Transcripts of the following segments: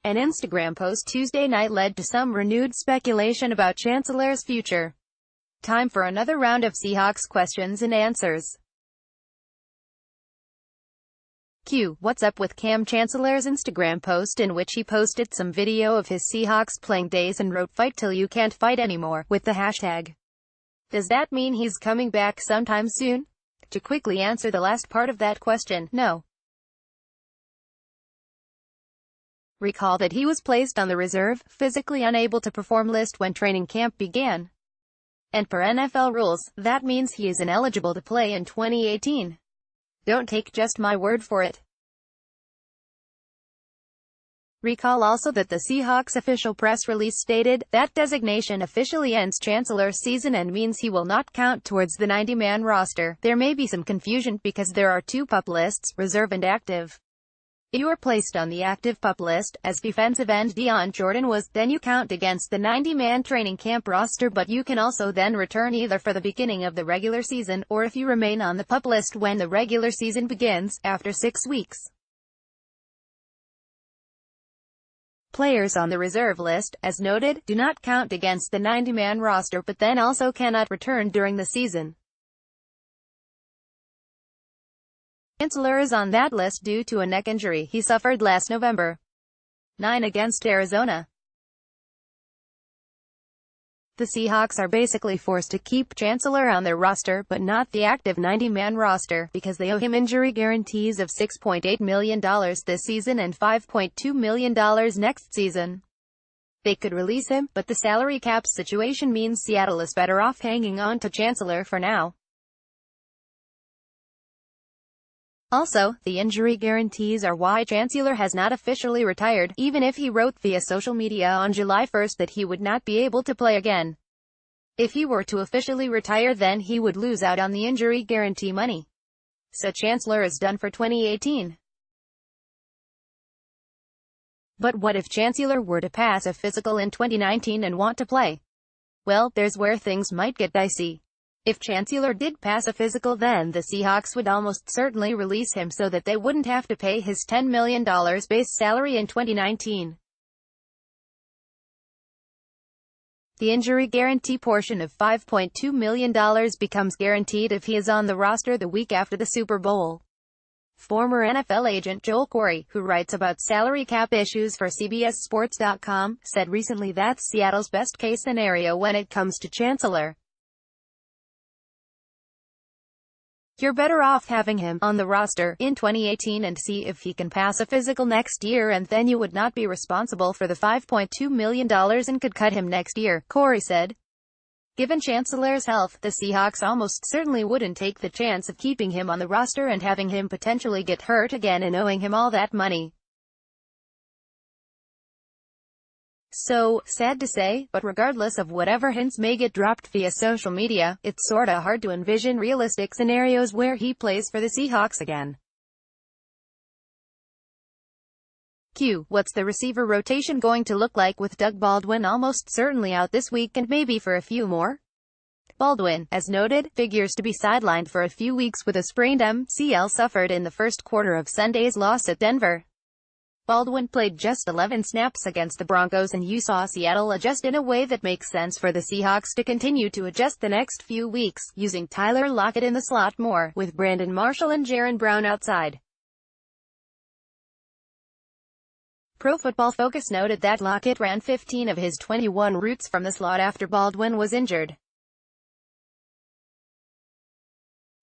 An Instagram post Tuesday night led to some renewed speculation about Chancellor's future. Time for another round of Seahawks questions and answers. Q. What's up with Cam Chancellor's Instagram post in which he posted some video of his Seahawks playing days and wrote "fight till you can't fight anymore" with the hashtag. Does that mean he's coming back sometime soon? To quickly answer the last part of that question, no. Recall that he was placed on the reserve, physically unable to perform list when training camp began. And per NFL rules, that means he is ineligible to play in 2018. Don't take just my word for it. Recall also that the Seahawks official press release stated, that designation officially ends Chancellor's season and means he will not count towards the 90-man roster. There may be some confusion because there are two PUP lists, reserve and active. If you are placed on the active PUP list, as defensive end Dion Jordan was, then you count against the 90-man training camp roster, but you can also then return either for the beginning of the regular season, or if you remain on the PUP list when the regular season begins, after 6 weeks. Players on the reserve list, as noted, do not count against the 90-man roster but then also cannot return during the season. Chancellor is on that list due to a neck injury he suffered last November 9 against Arizona. The Seahawks are basically forced to keep Chancellor on their roster, but not the active 90-man roster, because they owe him injury guarantees of $6.8 million this season and $5.2 million next season. They could release him, but the salary cap situation means Seattle is better off hanging on to Chancellor for now. Also, the injury guarantees are why Chancellor has not officially retired, even if he wrote via social media on July 1 that he would not be able to play again. If he were to officially retire, then he would lose out on the injury guarantee money. So Chancellor is done for 2018. But what if Chancellor were to pass a physical in 2019 and want to play? Well, there's where things might get dicey. If Chancellor did pass a physical, then the Seahawks would almost certainly release him so that they wouldn't have to pay his $10 million base salary in 2019. The injury guarantee portion of $5.2 million becomes guaranteed if he is on the roster the week after the Super Bowl. Former NFL agent Joel Corey, who writes about salary cap issues for CBSSports.com, said recently that's Seattle's best-case scenario when it comes to Chancellor. You're better off having him on the roster in 2018 and see if he can pass a physical next year, and then you would not be responsible for the $5.2 million and could cut him next year, Corey said. Given Chancellor's health, the Seahawks almost certainly wouldn't take the chance of keeping him on the roster and having him potentially get hurt again and owing him all that money. So, sad to say, but regardless of whatever hints may get dropped via social media, it's sorta hard to envision realistic scenarios where he plays for the Seahawks again. Q. What's the receiver rotation going to look like with Doug Baldwin almost certainly out this week and maybe for a few more? Baldwin, as noted, figures to be sidelined for a few weeks with a sprained MCL suffered in the first quarter of Sunday's loss at Denver. Baldwin played just 11 snaps against the Broncos, and you saw Seattle adjust in a way that makes sense for the Seahawks to continue to adjust the next few weeks, using Tyler Lockett in the slot more, with Brandon Marshall and Jaron Brown outside. Pro Football Focus noted that Lockett ran 15 of his 21 routes from the slot after Baldwin was injured.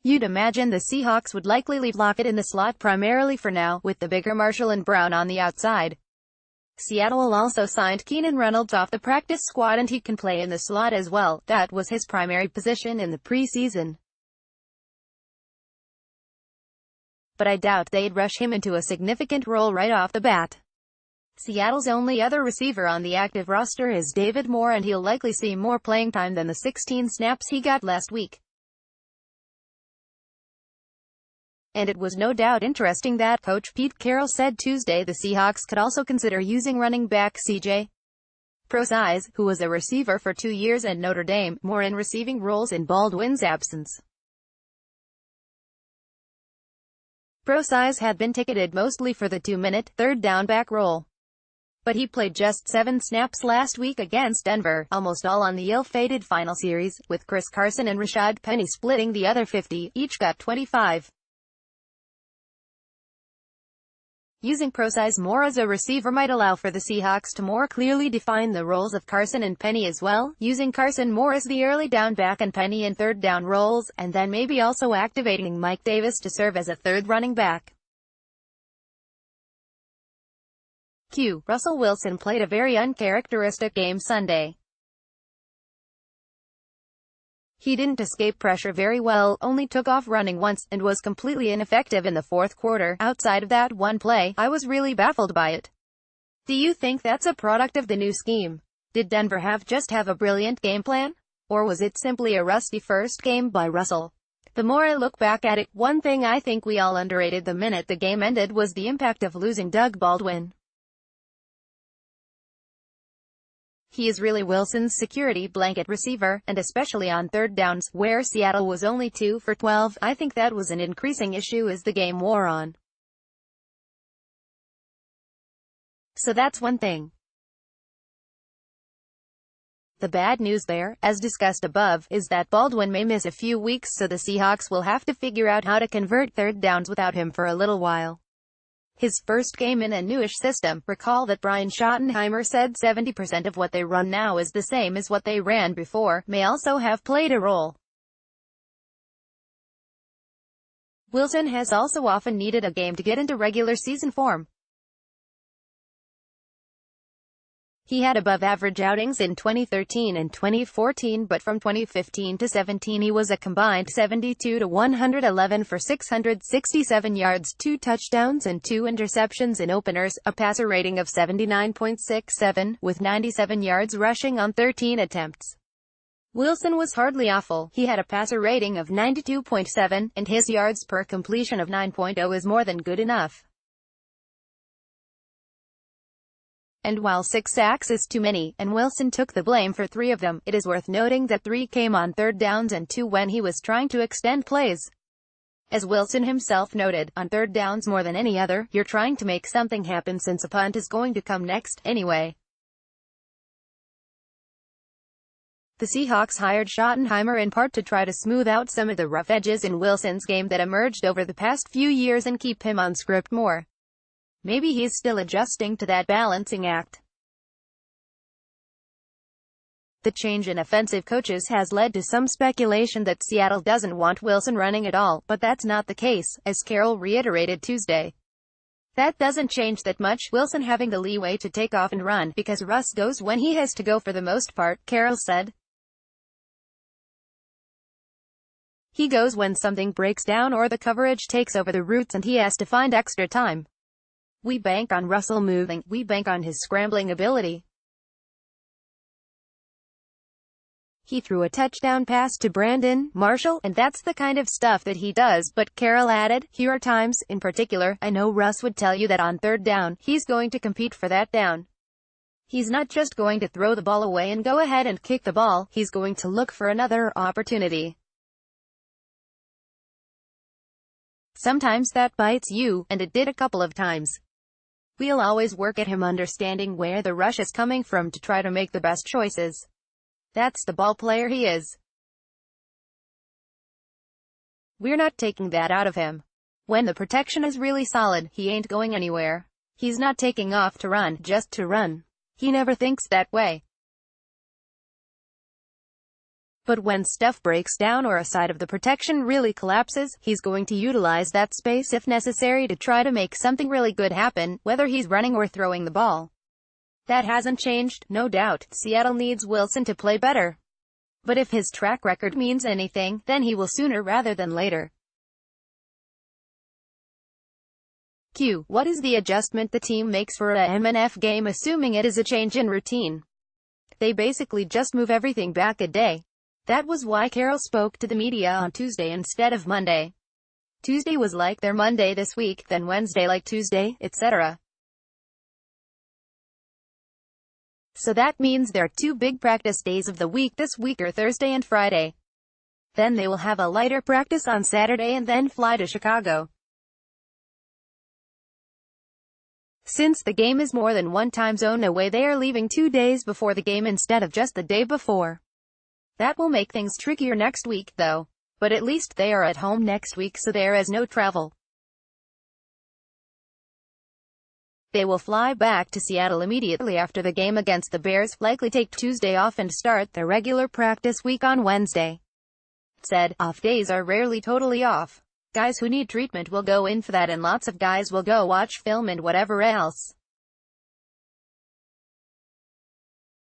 You'd imagine the Seahawks would likely leave Lockett in the slot primarily for now, with the bigger Marshall and Brown on the outside. Seattle also signed Keenan Reynolds off the practice squad and he can play in the slot as well. That was his primary position in the preseason. But I doubt they'd rush him into a significant role right off the bat. Seattle's only other receiver on the active roster is David Moore, and he'll likely see more playing time than the 16 snaps he got last week. And it was no doubt interesting that Coach Pete Carroll said Tuesday the Seahawks could also consider using running back C.J. Prosise, who was a receiver for 2 years at Notre Dame, more in receiving roles in Baldwin's absence. Prosise had been ticketed mostly for the 2-minute, third down back role. But he played just 7 snaps last week against Denver, almost all on the ill-fated final series, with Chris Carson and Rashad Penny splitting the other 50, each got 25. Using Procise more as a receiver might allow for the Seahawks to more clearly define the roles of Carson and Penny as well, using Carson more as the early down back and Penny in third down roles, and then maybe also activating Mike Davis to serve as a third running back. Q. Russell Wilson played a very uncharacteristic game Sunday. He didn't escape pressure very well, only took off running once, and was completely ineffective in the fourth quarter. Outside of that one play, I was really baffled by it. Do you think that's a product of the new scheme? Did Denver just have a brilliant game plan? Or was it simply a rusty first game by Russell? The more I look back at it, one thing I think we all underrated the minute the game ended was the impact of losing Doug Baldwin. He is really Wilson's security blanket receiver, and especially on third downs, where Seattle was only 2 for 12, I think that was an increasing issue as the game wore on. So that's one thing. The bad news there, as discussed above, is that Baldwin may miss a few weeks, so the Seahawks will have to figure out how to convert third downs without him for a little while. His first game in a newish system. Recall that Brian Schottenheimer said 70% of what they run now is the same as what they ran before, may also have played a role. Wilson has also often needed a game to get into regular season form. He had above-average outings in 2013 and 2014, but from 2015 to 17 he was a combined 72-111 for 667 yards, 2 touchdowns and 2 interceptions in openers, a passer rating of 79.67, with 97 yards rushing on 13 attempts. Wilson was hardly awful. He had a passer rating of 92.7, and his yards per completion of 9.0 is more than good enough. And while 6 sacks is too many, and Wilson took the blame for 3 of them, it is worth noting that 3 came on third downs and 2 when he was trying to extend plays. As Wilson himself noted, on third downs more than any other, you're trying to make something happen since a punt is going to come next, anyway. The Seahawks hired Schottenheimer in part to try to smooth out some of the rough edges in Wilson's game that emerged over the past few years and keep him on script more. Maybe he's still adjusting to that balancing act. The change in offensive coaches has led to some speculation that Seattle doesn't want Wilson running at all, but that's not the case, as Carroll reiterated Tuesday. That doesn't change that much, Wilson having the leeway to take off and run, because Russ goes when he has to go for the most part, Carroll said. He goes when something breaks down or the coverage takes over the routes and he has to find extra time. We bank on Russell moving, we bank on his scrambling ability. He threw a touchdown pass to Brandon Marshall, and that's the kind of stuff that he does, but Carroll added, here are times, in particular, I know Russ would tell you that on third down, he's going to compete for that down. He's not just going to throw the ball away and go ahead and kick the ball, he's going to look for another opportunity. Sometimes that bites you, and it did a couple of times. We'll always work at him understanding where the rush is coming from to try to make the best choices. That's the ball player he is. We're not taking that out of him. When the protection is really solid, he ain't going anywhere. He's not taking off to run, just to run. He never thinks that way. But when stuff breaks down or a side of the protection really collapses, he's going to utilize that space if necessary to try to make something really good happen, whether he's running or throwing the ball. That hasn't changed, no doubt. Seattle needs Wilson to play better. But if his track record means anything, then he will sooner rather than later. Q. What is the adjustment the team makes for a MNF game assuming it is a change in routine? They basically just move everything back a day. That was why Carroll spoke to the media on Tuesday instead of Monday. Tuesday was like their Monday this week, then Wednesday like Tuesday, etc. So that means their 2 big practice days of the week this week are Thursday and Friday. Then they will have a lighter practice on Saturday and then fly to Chicago. Since the game is more than one time zone away, they are leaving 2 days before the game instead of just the day before. That will make things trickier next week, though. But at least they are at home next week, so there is no travel. They will fly back to Seattle immediately after the game against the Bears, likely take Tuesday off and start their regular practice week on Wednesday. Said, off days are rarely totally off. Guys who need treatment will go in for that, and lots of guys will go watch film and whatever else.